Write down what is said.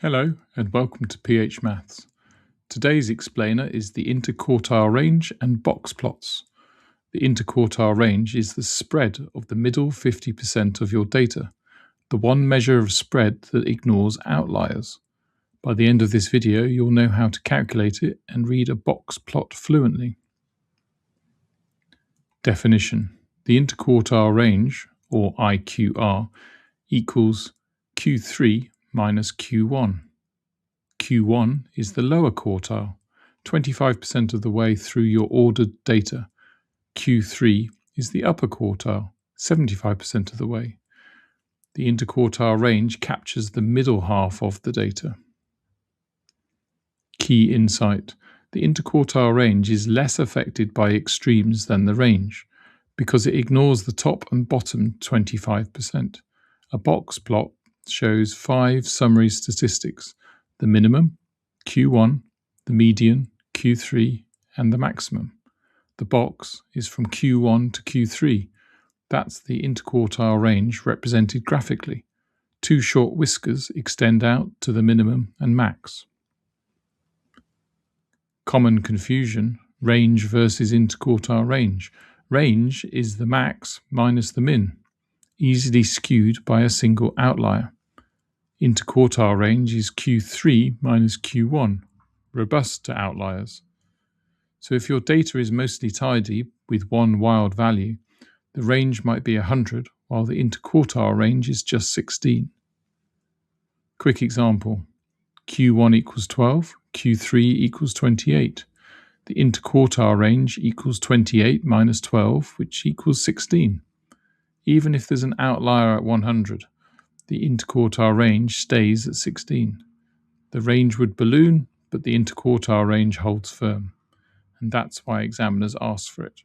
Hello and welcome to PH Maths. Today's explainer is the interquartile range and box plots. The interquartile range is the spread of the middle 50% of your data, the one measure of spread that ignores outliers. By the end of this video, you'll know how to calculate it and read a box plot fluently. Definition: the interquartile range, or IQR, equals Q3 minus Q1. Q1 is the lower quartile, 25% of the way through your ordered data. Q3 is the upper quartile, 75% of the way. The interquartile range captures the middle half of the data. Key insight: the interquartile range is less affected by extremes than the range, because it ignores the top and bottom 25%. A box plot shows 5 summary statistics: the minimum, Q1, the median, Q3, and the maximum. The box is from Q1 to Q3. That's the interquartile range represented graphically. 2 short whiskers extend out to the minimum and max. Common confusion: range versus interquartile range. Range is the max minus the min, easily skewed by a single outlier. Interquartile range is Q3 minus Q1, robust to outliers. So if your data is mostly tidy with one wild value, the range might be 100, while the interquartile range is just 16. Quick example: Q1 equals 12, Q3 equals 28. The interquartile range equals 28 minus 12, which equals 16. Even if there's an outlier at 100, the interquartile range stays at 16. The range would balloon, but the interquartile range holds firm, and that's why examiners ask for it.